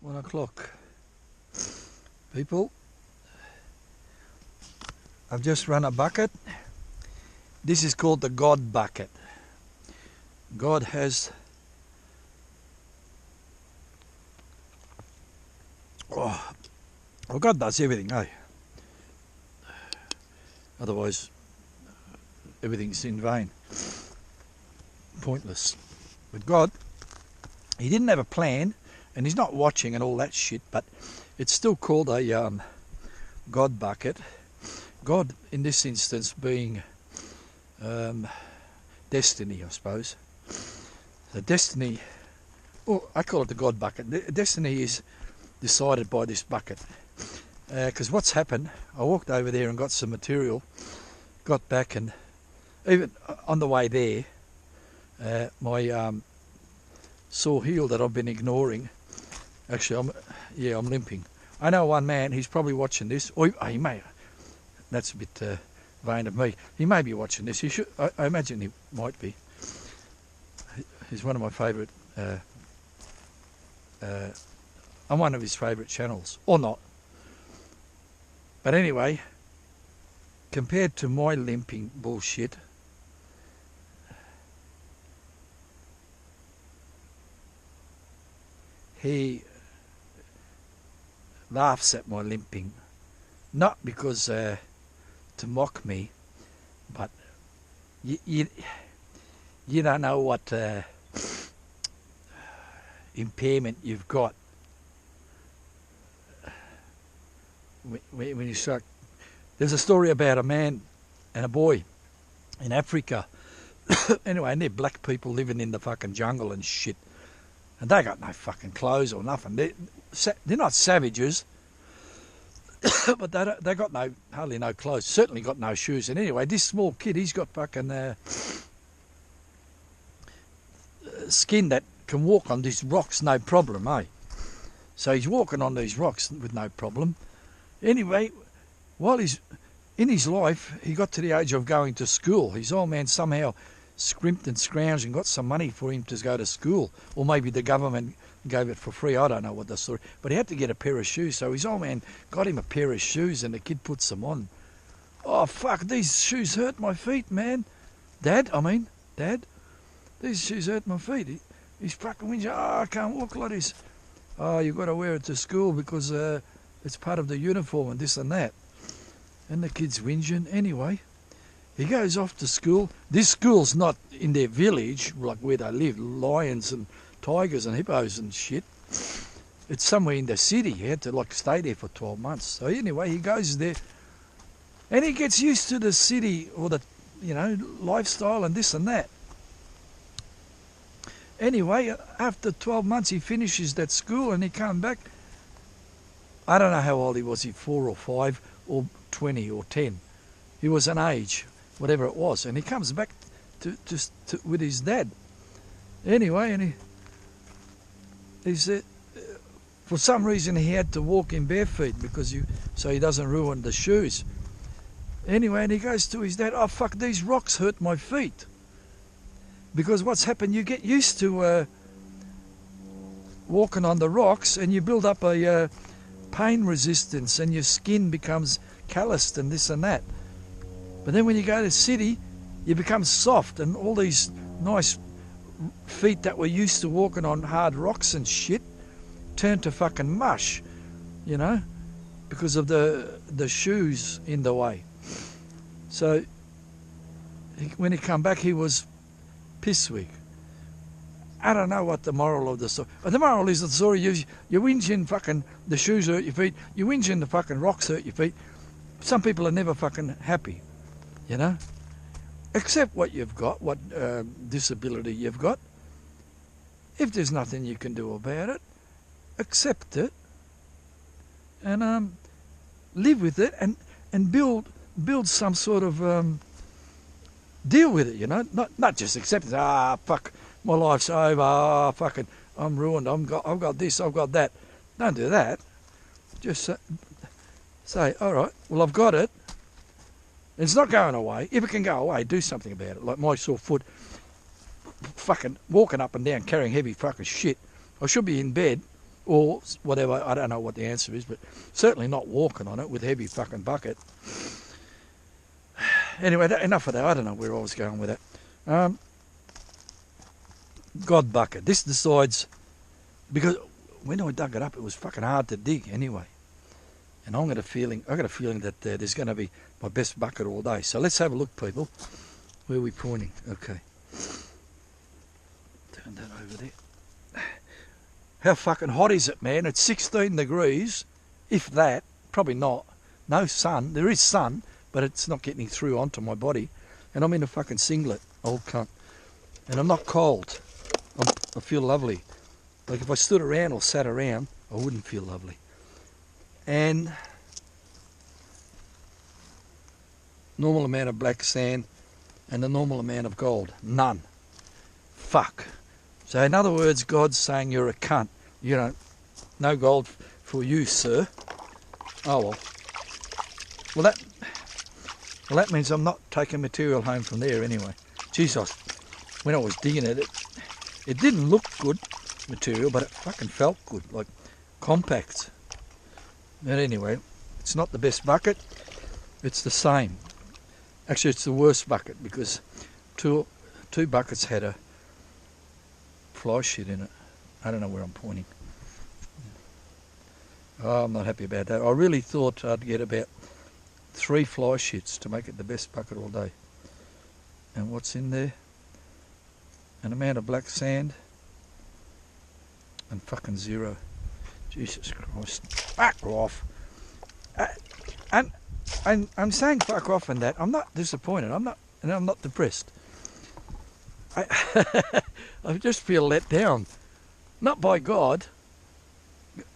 1 o'clock. People, I've just run a bucket. This is called the God bucket. God has well, God does everything, eh? Otherwise everything's in vain, pointless. With God, he didn't have a plan, and he's not watching and all that shit, but it's still called a God bucket. God, in this instance, being destiny, I suppose. The destiny, oh, I call it the God bucket. Destiny is decided by this bucket. Because what's happened, I walked over there and got some material, got back, and even on the way there, my sore heel that I've been ignoring, actually, I'm limping. I know one man, he's probably watching this, or he may, that's a bit vain of me, he may be watching this, he should, I imagine he might be. He's one of my favourite, I'm one of his favourite channels, or not. But anyway, compared to my limping bullshit, he laughs at my limping, not because to mock me, but you don't know what impairment you've got when you start. There's a story about a man and a boy in Africa. Anyway, and they're black people living in the fucking jungle and shit. And they got no fucking clothes or nothing. They're not savages, but they got hardly no clothes. Certainly got no shoes. And anyway, this small kid, he's got fucking skin that can walk on these rocks, no problem, eh? So he's walking on these rocks with no problem. Anyway, while he's in his life, he got to the age of going to school. His old man somehow scrimped and scrounged and got some money for him to go to school, or maybe the government gave it for free. I don't know what the story, but he had to get a pair of shoes. So his old man got him a pair of shoes, and the kid puts them on. Oh fuck, these shoes hurt my feet, man. Dad, these shoes hurt my feet. He's fucking whinging. Oh, I can't walk like this. Oh, you got to wear it to school because it's part of the uniform and this and that. And the kid's whinging. Anyway, he goes off to school. This school's not in their village, like where they live, lions and tigers and hippos and shit. It's somewhere in the city. He had to like stay there for 12 months. So anyway, he goes there and he gets used to the city or the, lifestyle and this and that. Anyway, after 12 months, he finishes that school and he comes back. I don't know how old he was, 4 or 5 or 20 or 10. He was an age, whatever it was, and he comes back to with his dad. Anyway, and he said, for some reason he had to walk in bare feet so he doesn't ruin the shoes. Anyway, and he goes to his dad, oh fuck, these rocks hurt my feet. Because what's happened, you get used to walking on the rocks and you build up a pain resistance and your skin becomes calloused and this and that. But then when you go to the city, you become soft, and all these nice feet that were used to walking on hard rocks and shit turn to fucking mush, because of the shoes in the way. So when he come back, he was pissweak. I don't know what the moral of the story. The moral is the story. You whinging fucking the shoes hurt your feet. You whinging the fucking rocks hurt your feet. Some people are never fucking happy, Accept what you've got, what disability you've got. If there's nothing you can do about it, accept it and live with it and build some sort of deal with it, Not just accept it. Ah, fuck. My life's over, fucking, I'm ruined, I've got this, I've got that. Don't do that. Just say, all right, well, I've got it. It's not going away. If it can go away, do something about it. Like my sore foot, fucking walking up and down, carrying heavy fucking shit. I should be in bed, or whatever. I don't know what the answer is, but certainly not walking on it with a heavy fucking bucket. Anyway, enough of that. I don't know where I was going with that. God bucket. This decides, because when I dug it up, it was fucking hard to dig anyway. And I got a feeling that there's going to be my best bucket all day. So let's have a look, people. Where are we pointing? Okay. Turn that over there. How fucking hot is it, man? It's 16 degrees, if that. Probably not. No sun. There is sun, but it's not getting through onto my body. And I'm in a fucking singlet, old cunt. And I'm not cold. I feel lovely. Like if I stood around or sat around, I wouldn't feel lovely. And normal amount of black sand and the normal amount of gold. None. Fuck. So in other words, God's saying you're a cunt. You don't, no gold for you, sir. Oh well. Well, that means I'm not taking material home from there anyway. Jesus, when I was digging it didn't look good material, but it fucking felt good, like compact. But anyway, it's not the best bucket. It's the same. Actually, it's the worst bucket because two buckets had a fly shit in it. I don't know where I'm pointing. Oh, I'm not happy about that. I really thought I'd get about 3 fly shits to make it the best bucket all day. And what's in there? An amount of black sand and fucking 0. Jesus Christ. Fuck off. And I'm saying fuck off and that. I'm not disappointed. I'm not depressed. I just feel let down. Not by God.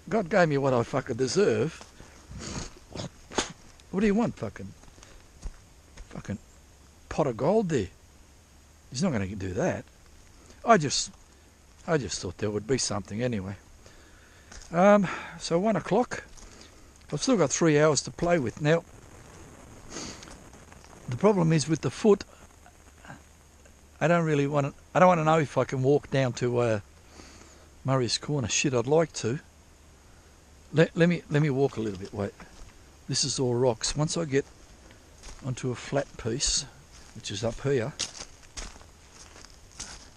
God gave me what I fucking deserve. What do you want, fucking pot of gold there? He's not going to do that. I just thought there would be something anyway. So 1 o'clock. I've still got 3 hours to play with. Now, the problem is with the foot, I don't want to know if I can walk down to Murray's Corner. Shit, I'd like to. Let me walk a little bit. Wait. This is all rocks. Once I get onto a flat piece, which is up here,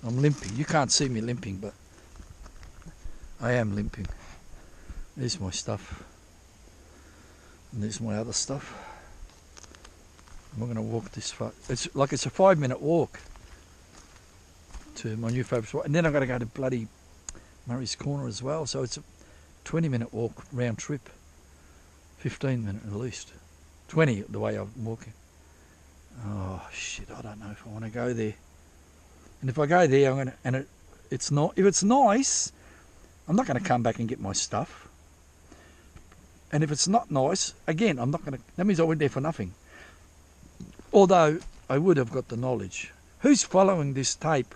I'm limping. You can't see me limping, but I am limping. There's my stuff. And there's my other stuff. I'm going to walk this far. It's a 5-minute walk to my new favourite spot. And then I've got to go to bloody Murray's Corner as well. So it's a 20-minute walk round trip. 15-minute at least. 20 the way I'm walking. Oh shit, I don't know if I want to go there. And if I go there, if it's nice, I'm not going to come back and get my stuff. And if it's not nice, again, I'm not going to. That means I went there for nothing. Although I would have got the knowledge. Who's following this tape?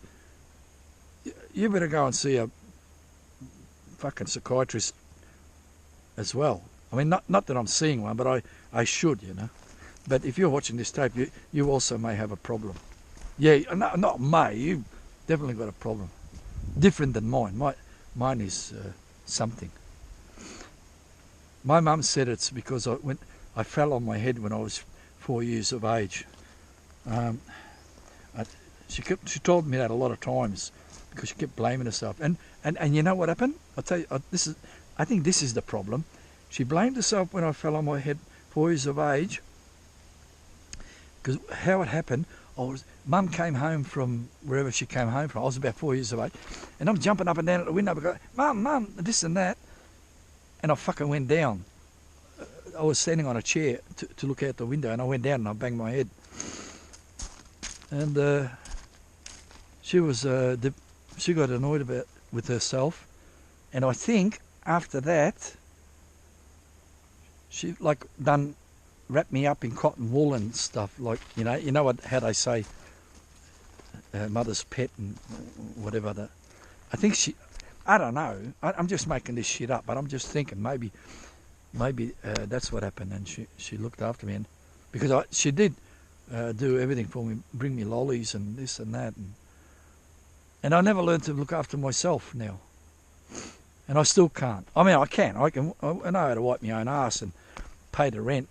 You better go and see a fucking psychiatrist as well. I mean, not that I'm seeing one, but I should, you know. But if you're watching this tape, you also may have a problem. Yeah, not may. You've definitely got a problem. Different than mine. Mine is something. My mum said it's because I fell on my head when I was 4 years of age. She told me that a lot of times because she kept blaming herself. And you know what happened? I'll tell you, I think this is the problem. She blamed herself when I fell on my head 4 years of age. Because how it happened, Mum came home from wherever she came home from. I was about 4 years of age. And I'm jumping up and down at the window because, Mum, this and that. And I fucking went down. I was standing on a chair to look out the window, and I went down and I banged my head. And she got annoyed with herself. And I think after that, she wrapped me up in cotton wool and stuff, like you know how they say mother's pet and whatever that. I think I don't know. I'm just making this shit up, but I'm just thinking maybe that's what happened, and she looked after me, and because she did do everything for me, bring me lollies and this and that, and I never learned to look after myself now. And I still can't. I mean, I can. I know how to wipe my own ass and pay the rent,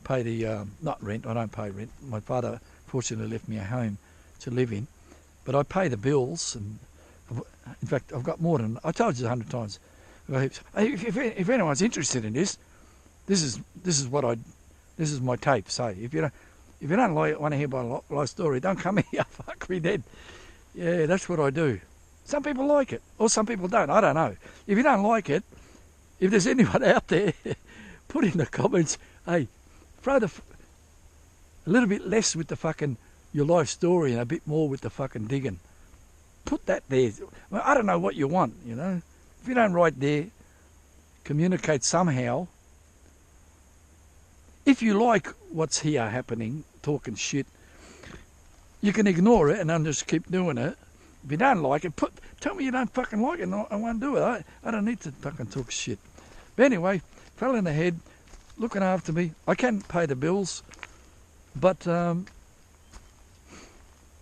pay the, not rent, I don't pay rent. My father fortunately left me a home to live in. But I pay the bills, and in fact, I've got more than, I told you 100 times. If anyone's interested in this, this is my tape. Say, if you don't want to hear my life story, don't come here. Fuck me dead. Yeah, that's what I do. Some people like it, or some people don't. I don't know. If you don't like it, if there's anyone out there, put in the comments, hey, throw a little bit less with the fucking your life story and a bit more with the fucking digging. Put that there. Well, I don't know what you want, you know. If you don't write there, communicate somehow. If you like what's here happening, talking shit, you can ignore it and then just keep doing it. If you don't like it, tell me you don't fucking like it and I won't do it. I don't need to fucking talk shit. But anyway, fell in the head, looking after me. I can pay the bills, but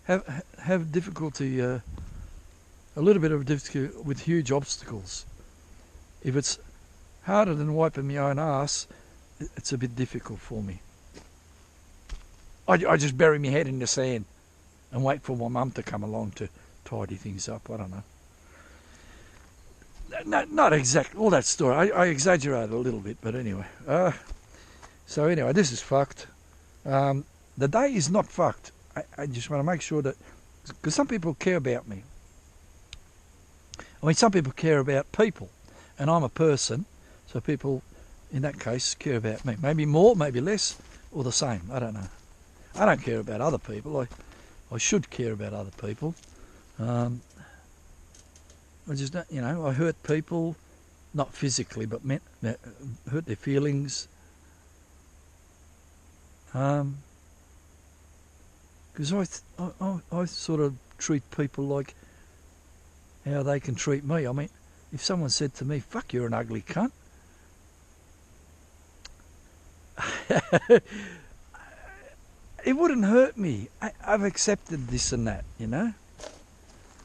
have difficulty, a little bit of difficulty with huge obstacles. If it's harder than wiping my own ass, it's a bit difficult for me. I just bury my head in the sand and wait for my mum to come along to tidy things up. I don't know. No, not exactly all that story. I exaggerated a little bit, but anyway. So anyway, this is fucked. The day is not fucked. I just want to make sure that, because some people care about me. I mean, some people care about people, and I'm a person, so people, in that case, care about me. Maybe more, maybe less, or the same. I don't know. I don't care about other people. I should care about other people. I just, you know, I hurt people, not physically, but hurt their feelings. Because I sort of treat people like how they can treat me. I mean, if someone said to me, fuck, you're an ugly cunt, it wouldn't hurt me. I've accepted this and that, you know.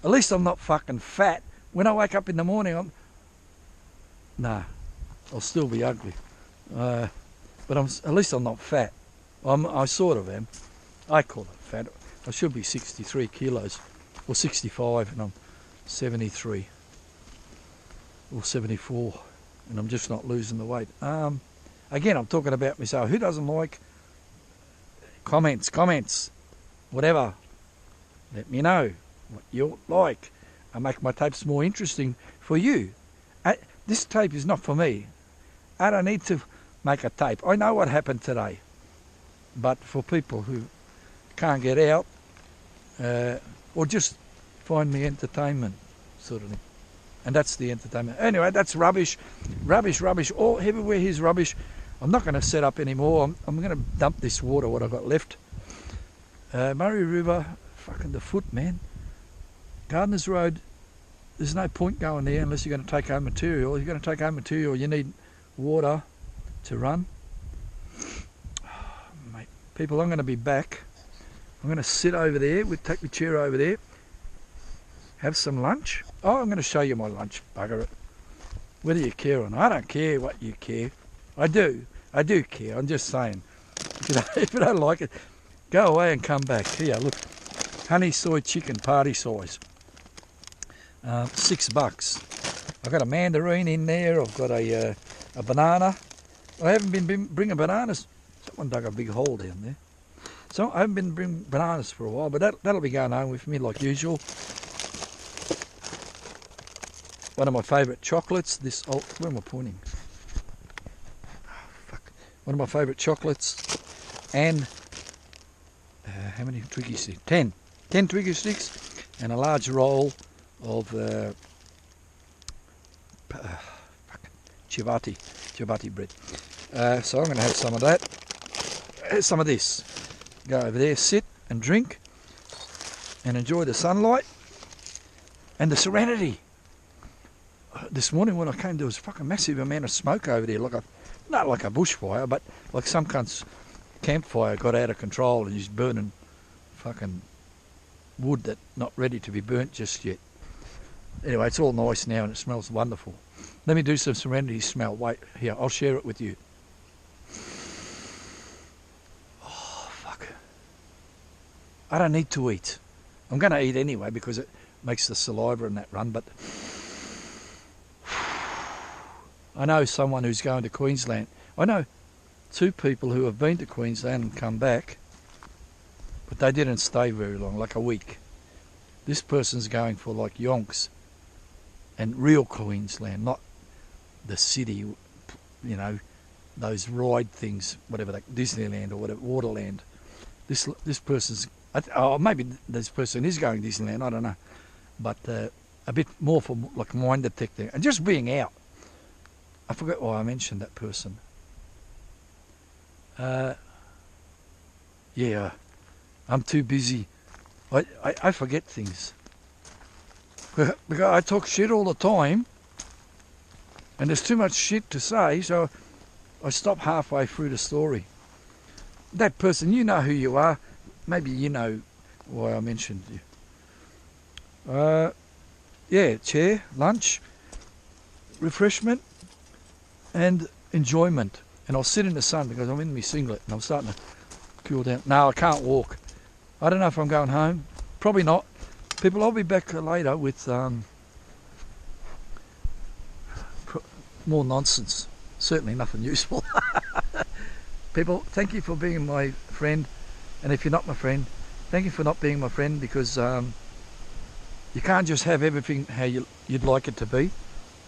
At least I'm not fucking fat. When I wake up in the morning, I'll still be ugly. But at least I'm not fat. I sort of am. I call it fat. I should be 63 kilos, or 65, and I'm 73, or 74, and I'm just not losing the weight. Again, I'm talking about myself. Who doesn't like comments, whatever? Let me know what you like. I make my tapes more interesting for you. This tape is not for me. I don't need to make a tape. I know what happened today. But for people who can't get out, or just find me entertainment, sort of thing. And that's the entertainment. Anyway, that's rubbish. All everywhere here's rubbish. I'm not going to set up anymore. I'm going to dump this water, what I've got left. Murray River, fucking the foot, man. Gardeners Road, there's no point going there unless you're going to take home material. If you're going to take home material, you need water to run. Oh, mate, people, I'm going to be back. I'm going to sit over there, take my chair over there, have some lunch. Oh, I'm going to show you my lunch, bugger it. Whether you care or not, I don't care what you care. I do care. I'm just saying. If you don't like it, go away and come back. Here, look, honey soy chicken, party size. $6. I've got a mandarin in there. I've got a banana. I haven't been bringing bananas. Someone dug a big hole down there. So I haven't been bringing bananas for a while, but that'll be going home with me like usual. One of my favourite chocolates. Where am I pointing? Oh, fuck. One of my favourite chocolates. And how many Twiggy sticks? 10 Twiggy sticks, and a large roll of ciabatta bread. So I'm going to have some of that. Some of this. Go over there, sit and drink, and enjoy the sunlight and the serenity. This morning when I came, there was a fucking massive amount of smoke over there, not like a bushfire, but like some cunt's campfire got out of control and he's burning fucking wood that's not ready to be burnt just yet. Anyway, it's all nice now and it smells wonderful. Let me do some Serenity smell. Wait, here, I'll share it with you. Oh, fuck. I don't need to eat. I'm going to eat anyway because it makes the saliva and that run, but I know someone who's going to Queensland. I know 2 people who have been to Queensland and come back, but they didn't stay very long, like a week. This person's going for like yonks and real Queensland, not the city, you know, those ride things, whatever, like Disneyland or whatever, Waterland. This person's, oh, maybe this person is going to Disneyland, I don't know, but a bit more for like mind detecting and just being out. I forgot why I mentioned that person. Yeah, I'm too busy. I forget things. Because I talk shit all the time, and there's too much shit to say, so I stop halfway through the story. That person, you know who you are. Maybe you know why I mentioned you. Yeah, chair, lunch, refreshment, and enjoyment. And I'll sit in the sun because I'm in my singlet and I'm starting to cool down. No, I can't walk. I don't know if I'm going home. Probably not. People, I'll be back later with more nonsense. Certainly nothing useful. People, thank you for being my friend. And if you're not my friend, thank you for not being my friend, because you can't just have everything how you'd like it to be.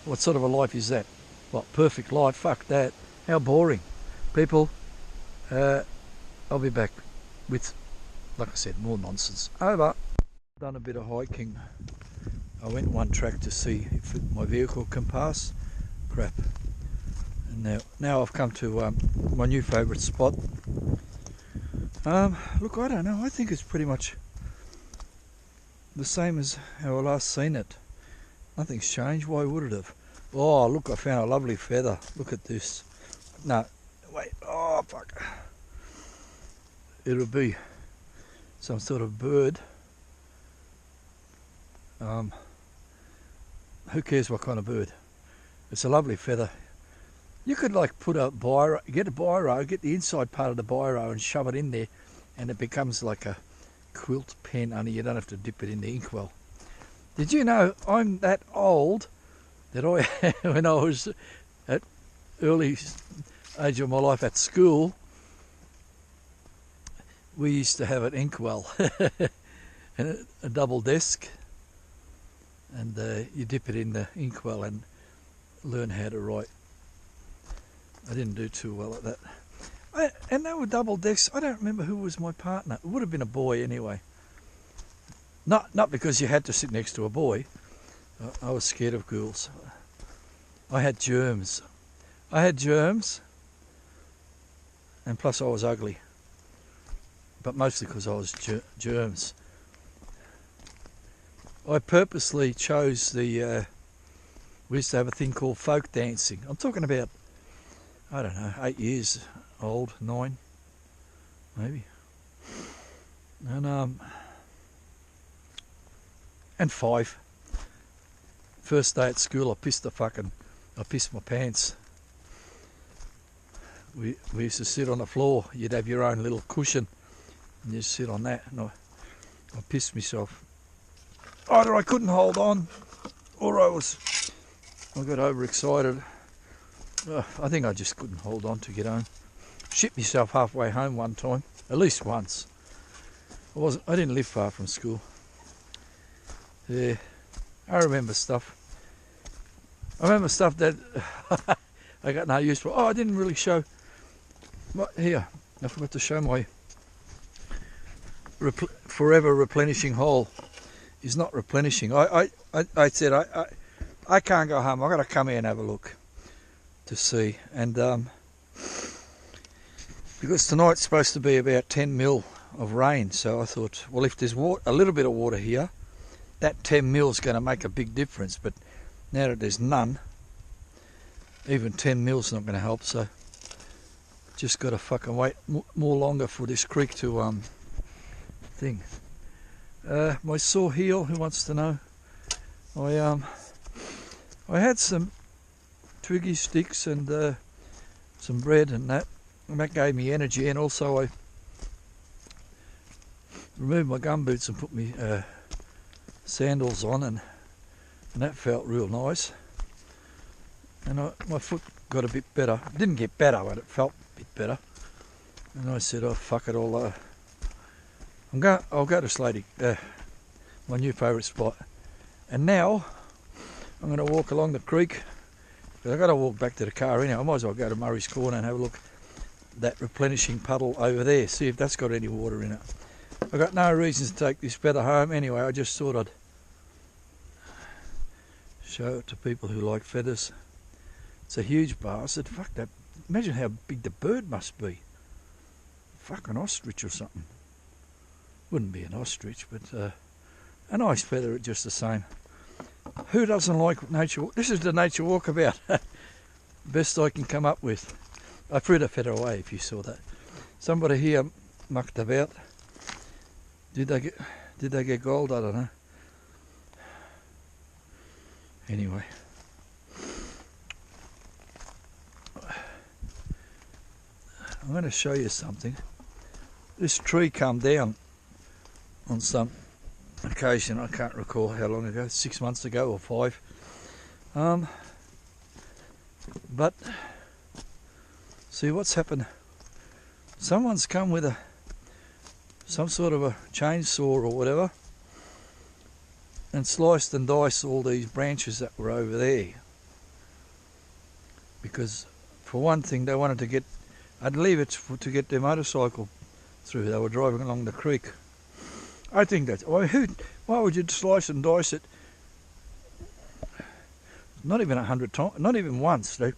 What sort of a life is that? What, perfect life? Fuck that. How boring. People, I'll be back with, like I said, more nonsense. Over. Done a bit of hiking. I went one track to see if my vehicle can pass. Crap. And now I've come to my new favourite spot. Look, I don't know. I think it's pretty much the same as how I last seen it. Nothing's changed. Why would it have? Oh, look, I found a lovely feather. Look at this. No, wait. Oh, fuck. It'll be some sort of bird. Who cares what kind of bird? It's a lovely feather. You could like put a biro, get the inside part of the biro and shove it in there, and it becomes like a quilt pen, only you don't have to dip it in the inkwell. Did you know I'm that old that when I was at early age of my life at school, we used to have an inkwell and a double desk, and you dip it in the inkwell and learn how to write. I didn't do too well at that. And they were double desks. I don't remember who was my partner. It would have been a boy anyway. Not because you had to sit next to a boy. I was scared of girls. I had germs. And plus I was ugly. But mostly because I was germs. I purposely chose the... we used to have a thing called folk dancing. I'm talking about, I don't know, 8 years old, 9, maybe. And 5. First day at school, I pissed my pants. We used to sit on the floor. You'd have your own little cushion, and you sit on that. And I pissed myself. Either I couldn't hold on, or I got overexcited. I think I just couldn't hold on to get home. Shit myself halfway home one time, at least once. I didn't live far from school. Yeah, I remember stuff. I remember stuff that I got no use for. Oh, I didn't really show. Here, I forgot to show my forever replenishing hole. Is not replenishing. I said I can't go home. I've got to come here and have a look to see. And because tonight's supposed to be about 10 mil of rain, so I thought, well, if there's a little bit of water here, that 10 mil is going to make a big difference. But now that there's none, even 10 mil's not going to help. So just got to fucking wait more longer for this creek to thing. My sore heel. Who wants to know? I had some twiggy sticks and some bread and that. And that gave me energy, and also I removed my gumboots and put my sandals on, and that felt real nice. And my foot got a bit better. It didn't get better, but it felt a bit better. And I said, oh fuck it all. I'll go to Slaty, my new favourite spot. And now I'm going to walk along the creek. But I've got to walk back to the car anyhow. I might as well go to Murray's Corner and have a look at that replenishing puddle over there. See if that's got any water in it. I've got no reason to take this feather home anyway. I just thought I'd show it to people who like feathers. It's a huge bastard. Fuck that. Imagine how big the bird must be. Fucking ostrich or something. Wouldn't be an ostrich, but a nice feather just the same. Who doesn't like nature? This is the nature walkabout. Best I can come up with. I threw the feather away if you saw that. Somebody here mucked about. Did they get gold? I don't know. Anyway. I'm going to show you something. This tree come down on some occasion, I can't recall how long ago, 6 months ago or 5. But see what's happened. Someone's come with some sort of a chainsaw or whatever and sliced and diced all these branches that were over there. Because for one thing, they wanted to get, I'd leave it to get their motorcycle through. They were driving along the creek. I think that's, why would you slice and dice it? Not even 100 times, not even once. They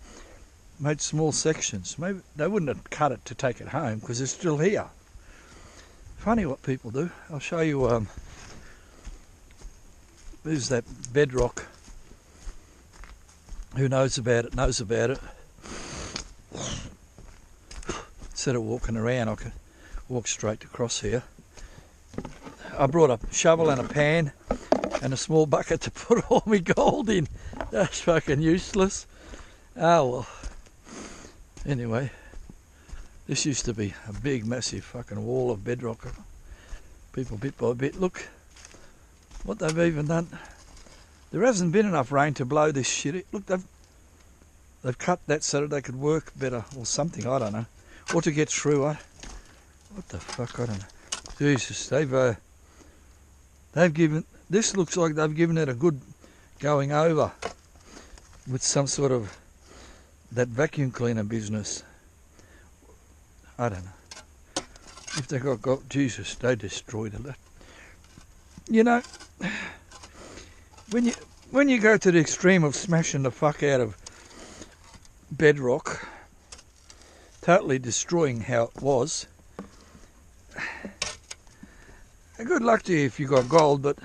made small sections. Maybe they wouldn't have cut it to take it home because it's still here. Funny what people do. I'll show you. There's that bedrock. Who knows about it? Knows about it. Instead of walking around, I could walk straight across here. I brought a shovel and a pan and a small bucket to put all my gold in. That's fucking useless. Oh well. Anyway, this used to be a big, massive fucking wall of bedrock. People bit by bit. Look what they've even done. There hasn't been enough rain to blow this shit. Look, they've cut that so that they could work better or something. I don't know. Or to get through. What the fuck? I don't know. Jesus, they've given, this looks like they've given it a good going over with some sort of that vacuum cleaner business. I don't know. If they got Jesus, they destroyed it. You know, when you go to the extreme of smashing the fuck out of bedrock, totally destroying how it was, good luck to you if you got gold, but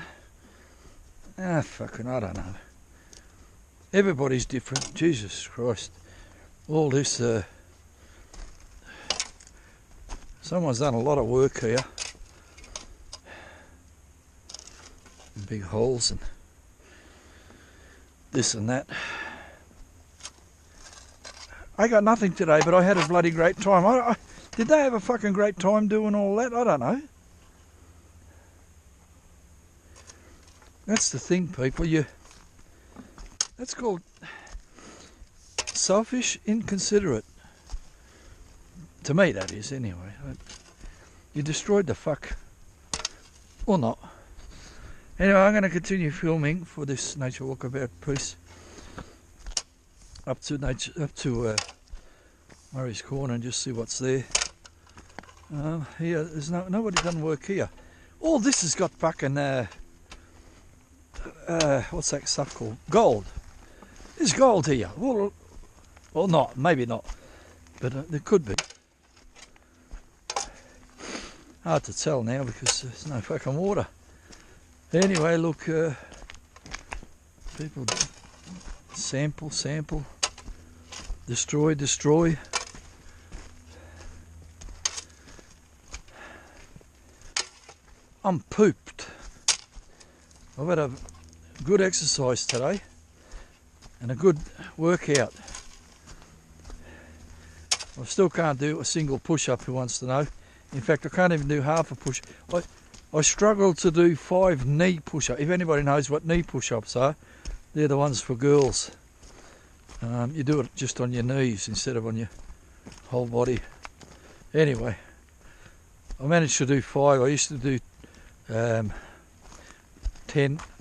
fucking I don't know. Everybody's different. Jesus Christ. All this someone's done a lot of work here. Big holes and this and that. I got nothing today, but I had a bloody great time. Did they have a fucking great time doing all that? I don't know. That's the thing, people. That's called selfish, inconsiderate. To me, that is, anyway. You destroyed the fuck. Or not. Anyway, I'm going to continue filming for this nature walkabout piece. Up to Murray's Corner and just see what's there. Here, there's nobody done work here. All this has got fucking what's that stuff called? Gold. There's gold here. Well, not, maybe not, but there could be. Hard to tell now because there's no fucking water. Anyway, look, people sample, destroy. I'm pooped. I've had a good exercise today and a good workout. I still can't do a single push-up, who wants to know. In fact, I can't even do half a push. I struggle to do 5 knee push-ups. If anybody knows what knee push-ups are, they're the ones for girls. You do it just on your knees instead of on your whole body. Anyway, I managed to do 5. I used to do 10,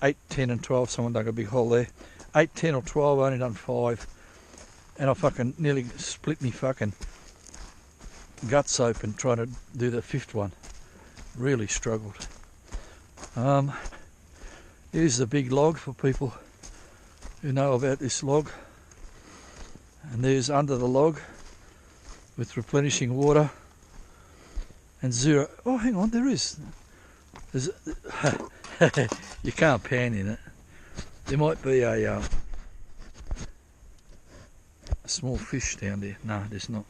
8, 10 and 12. Someone dug a big hole there. 8, 10 or 12, I only done 5. And I fucking nearly split me fucking guts open trying to do the 5th one. Really struggled. Here's the big log for people who know about this log. And there's under the log with replenishing water and 0. Oh, hang on, there is. There's you can't pan in it. There might be a small fish down there. No, there's not.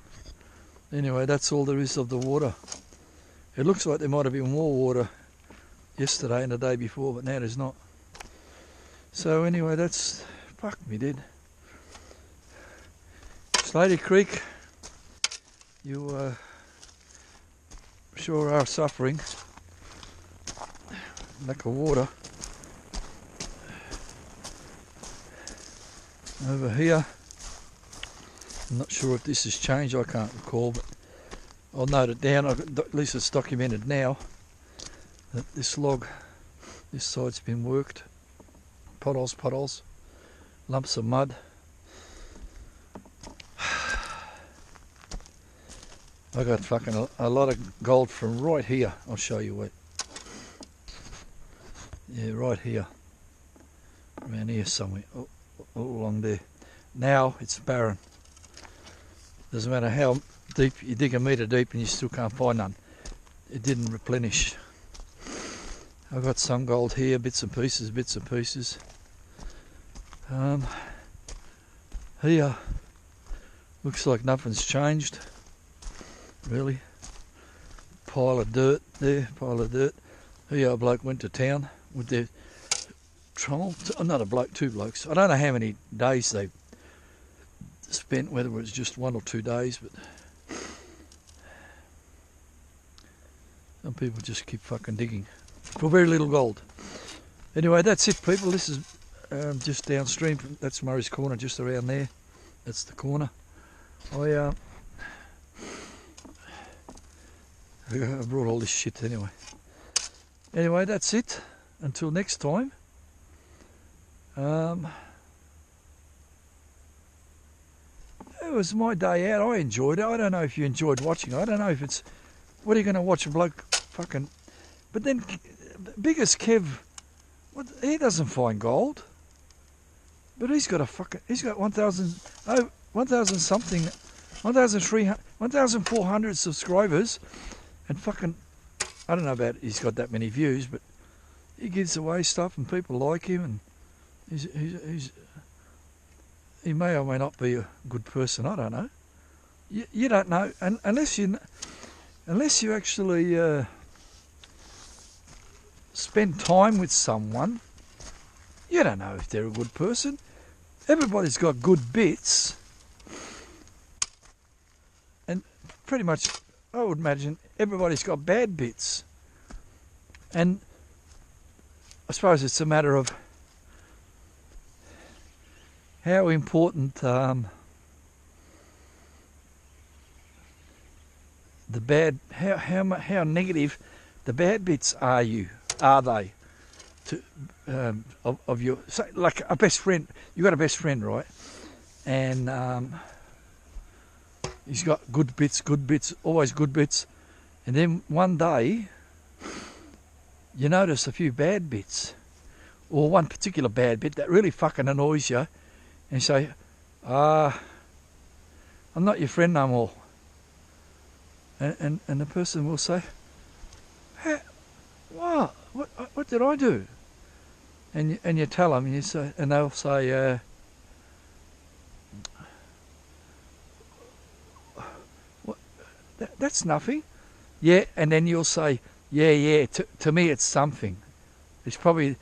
Anyway, that's all there is of the water. It looks like there might have been more water yesterday and the day before, but now there's not. So anyway, that's... Fuck me dead. Slaty Creek, you sure are suffering. Lack of water. Over here, I'm not sure if this has changed, I can't recall, but I'll note it down. At least it's documented now that this log, this side's been worked. Potholes, lumps of mud. I got fucking a lot of gold from right here. I'll show you what. Yeah, right here. Around here somewhere. All along there. Now it's barren. Doesn't matter how deep you dig, a metre deep, and you still can't find none. It didn't replenish. I've got some gold here, bits and pieces. Here looks like nothing's changed. Really. Pile of dirt there, Here a bloke went to town with their trommel. Not a bloke, 2 blokes. I don't know how many days they spent, whether it was just 1 or 2 days, but some people just keep fucking digging for very little gold. Anyway, that's it, people. This is just downstream from, that's Murray's Corner, just around there. That's the corner. I brought all this shit anyway. Anyway, that's it. Until next time. It was my day out. I enjoyed it. I don't know if you enjoyed watching it. I don't know if it's... What are you going to watch, a bloke fucking... But then, biggest Kev, he doesn't find gold. But he's got a fucking... He's got 1,000... Oh, 1,000 something... 1,300... 1,400 subscribers. And fucking... I don't know about he's got that many views, but he gives away stuff and people like him, and he may or may not be a good person. I don't know. You don't know, and unless you actually spend time with someone, you don't know if they're a good person. Everybody's got good bits, and pretty much, I would imagine, everybody's got bad bits. And I suppose it's a matter of how important the bad, how negative the bad bits are they to of your, say, like a best friend. You got a best friend, right? And he's got good bits, always good bits, and then one day you notice a few bad bits, or one particular bad bit that really fucking annoys you, and you say, I'm not your friend no more. And the person will say, hey, what did I do? And you tell them, and you say, and they'll say, that's nothing. Yeah, and then you'll say, yeah, to me it's something. It's probably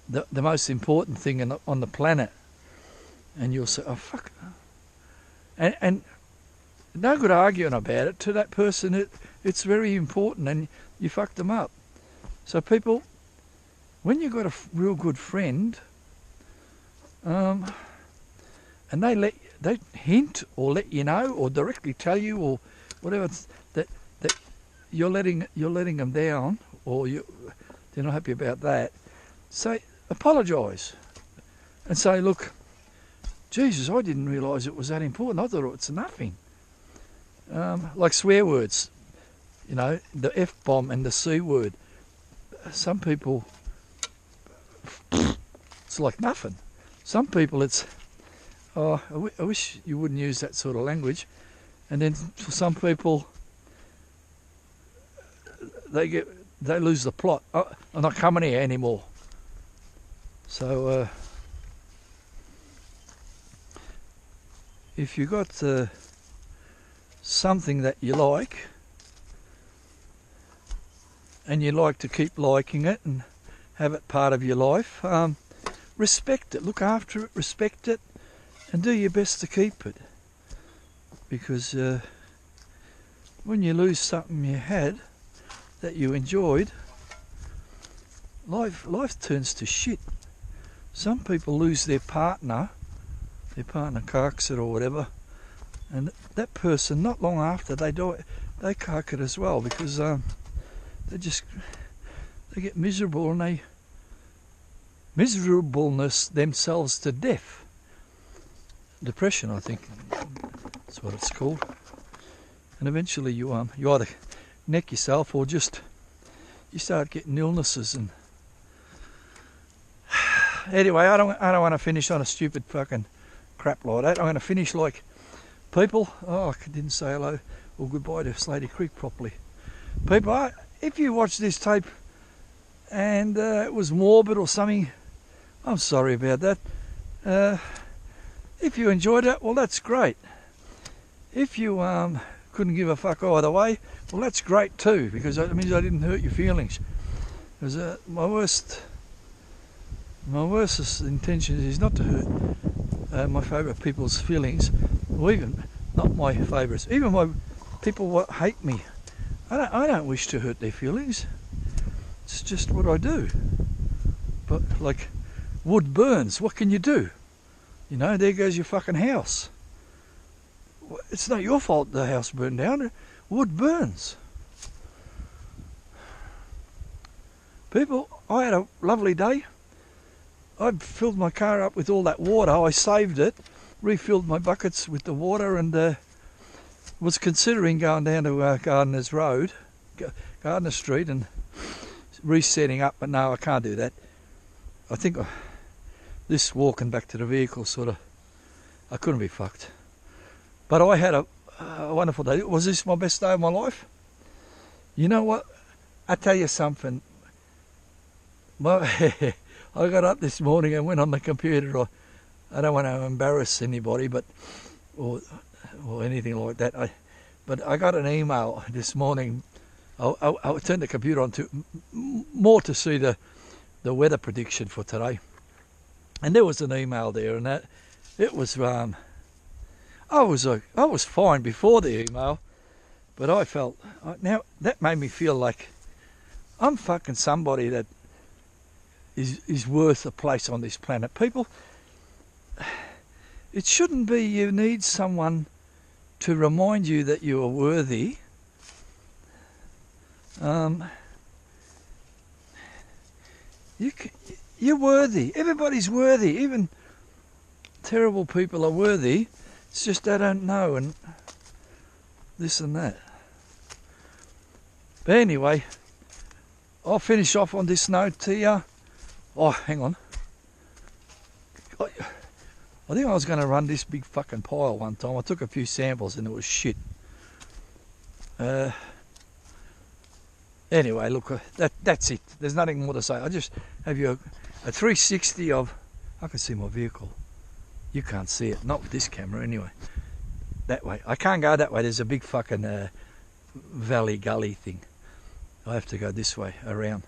the most important thing on the planet. And you'll say, oh fuck. And no good arguing about it. To that person, it's very important, and you fucked them up. So people, when you've got a real good friend, and they hint or let you know or directly tell you or whatever that you're letting them down, or they're not happy about that, say apologise and say, look, Jesus, I didn't realise it was that important. I thought it was nothing. Like swear words, the F-bomb and the C word. Some people, it's like nothing. Some people, it's, I wish you wouldn't use that sort of language. And then for some people, they lose the plot. Oh, I'm not coming here anymore. So if you got something that you like, and you like to keep liking it and have it part of your life, respect it, look after it, respect it, and do your best to keep it. Because when you lose something you had that you enjoyed, life turns to shit. Some people lose their partner carks it or whatever, and that person, not long after they die, they cark it as well, because they get miserable, and they miserableness themselves to death. Depression, I think, that's what it's called. And eventually you either neck yourself or just you start getting illnesses. And anyway, I don't want to finish on a stupid fucking crap like that. I'm going to finish like people. Oh, I didn't say hello or goodbye to Slaty Creek properly. People, if you watch this tape and it was morbid or something, I'm sorry about that. If you enjoyed it, well, that's great. If you couldn't give a fuck either way, well, that's great too, because that means I didn't hurt your feelings. Because my worst intention is not to hurt my favourite people's feelings, or even not my favourites, even my people what hate me. I don't wish to hurt their feelings. It's just what I do. But like wood burns, what can you do? There goes your fucking house. It's not your fault the house burned down. Wood burns. People, I had a lovely day. I filled my car up with all that water. I saved it, refilled my buckets with the water, and was considering going down to Gardener Street, and resetting up, but no, I can't do that. I think this walking back to the vehicle I couldn't be fucked. But I had a wonderful day. Was this my best day of my life? You know what? I tell you something. I got up this morning and went on the computer. I don't want to embarrass anybody, or anything like that. But I got an email this morning. I turned the computer on more to see the weather prediction for today. And there was an email there, and it was I was fine before the email, but I felt now that made me feel like I'm fucking somebody that is worth a place on this planet. People, it shouldn't be you need someone to remind you that you are worthy. You're worthy. Everybody's worthy. Even terrible people are worthy. It's just they don't know, and this and that. But anyway, I'll finish off on this note here. Oh, hang on. I think I was going to run this big fucking pile one time. I took a few samples and it was shit. Anyway, look, that's it. There's nothing more to say. I just have you a 360 of... I can see my vehicle. You can't see it. Not with this camera anyway. That way. I can't go that way. There's a big fucking valley gully thing. I have to go this way around.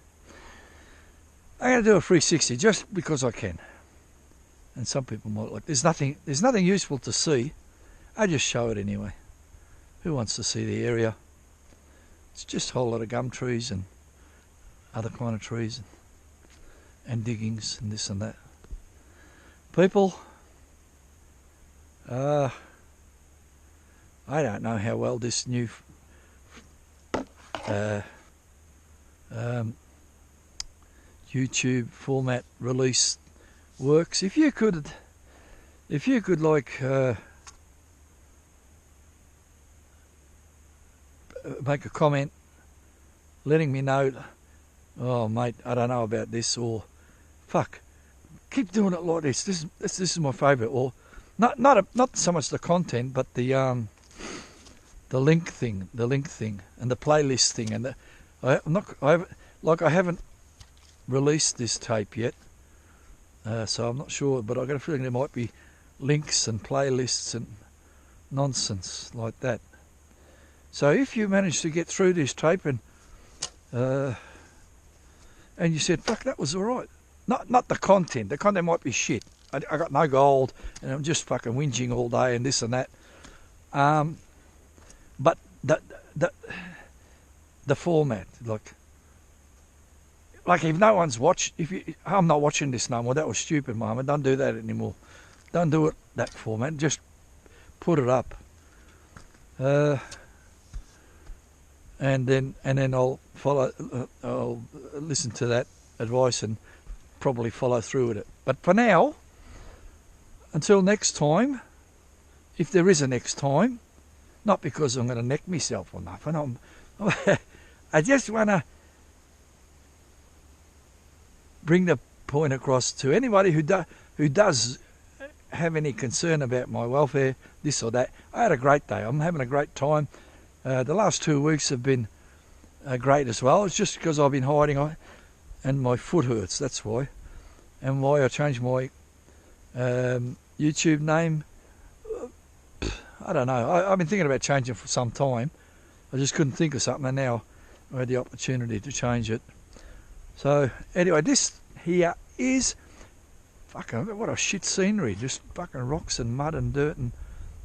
I'm going to do a 360 just because I can. And some people might like... There's nothing useful to see. I just show it anyway. who wants to see the area? It's just a whole lot of gum trees and other kind of trees and diggings and this and that. People, I don't know how well this new YouTube format release works. If you could like make a comment letting me know, oh mate, I don't know about this, or fuck, keep doing it like this. This is my favourite. Or not so much the content, but the link thing, and the playlist thing, and I haven't released this tape yet, so I'm not sure. But I got a feeling there might be links and playlists and nonsense like that. So if you manage to get through this tape and you said, fuck, that was all right. Not the content. The content might be shit. I got no gold and I'm just fucking whinging all day and this and that. But the format, like if no one's watched, I'm not watching this no more. That was stupid, Mama. Don't do that anymore. Don't do it that format. Just put it up. And then I'll follow. I'll listen to that advice and probably follow through with it. But for now, until next time, if there is a next time, not because I'm going to neck myself or nothing. I just want to bring the point across to anybody who does have any concern about my welfare, this or that. I had a great day. I'm having a great time. The last 2 weeks have been great as well. It's just because I've been hiding and my foot hurts, that's why. And why I changed my YouTube name, I don't know. I've been thinking about changing for some time. I just couldn't think of something, and now I had the opportunity to change it. So anyway, this here is fucking, what a shit scenery. Just fucking rocks and mud and dirt and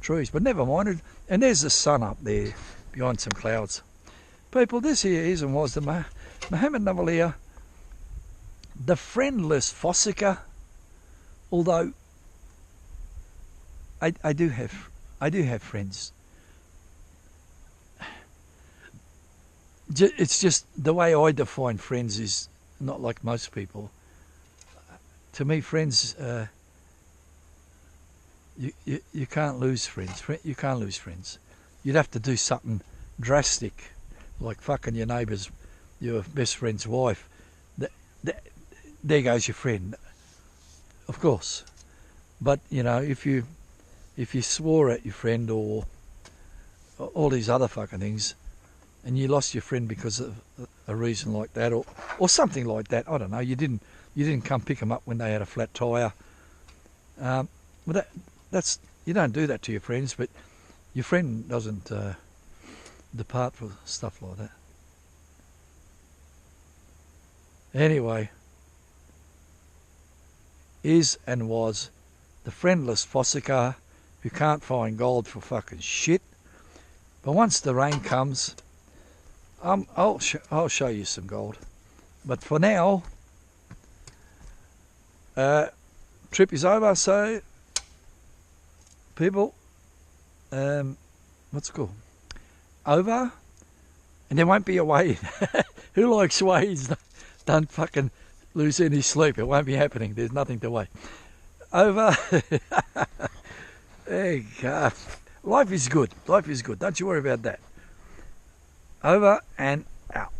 trees. But never mind. And there's the sun up there behind some clouds. People, this here is and was the Mohammed Navalia, the friendless fossicker. Although I do have friends. It's just the way I define friends is not like most people. To me, friends, you can't lose friends. You can't lose friends. You'd have to do something drastic, like fucking your neighbour's, your best friend's wife. There goes your friend, of course. But you know, if you swore at your friend or all these other fucking things, and you lost your friend because of a reason like that, or something like that, I don't know. You didn't come pick them up when they had a flat tyre. Well, that's you don't do that to your friends, but your friend doesn't depart for stuff like that. Anyway, is and was the friendless fossicker who can't find gold for fucking shit. But once the rain comes, I'll show you some gold. But for now, trip is over. So, people, what's it called? Over, and there won't be a wade. Who likes wades? Don't fucking lose any sleep. It won't be happening. There's nothing to wade. Over. There you go. Life is good. Life is good. Don't you worry about that. Over and out.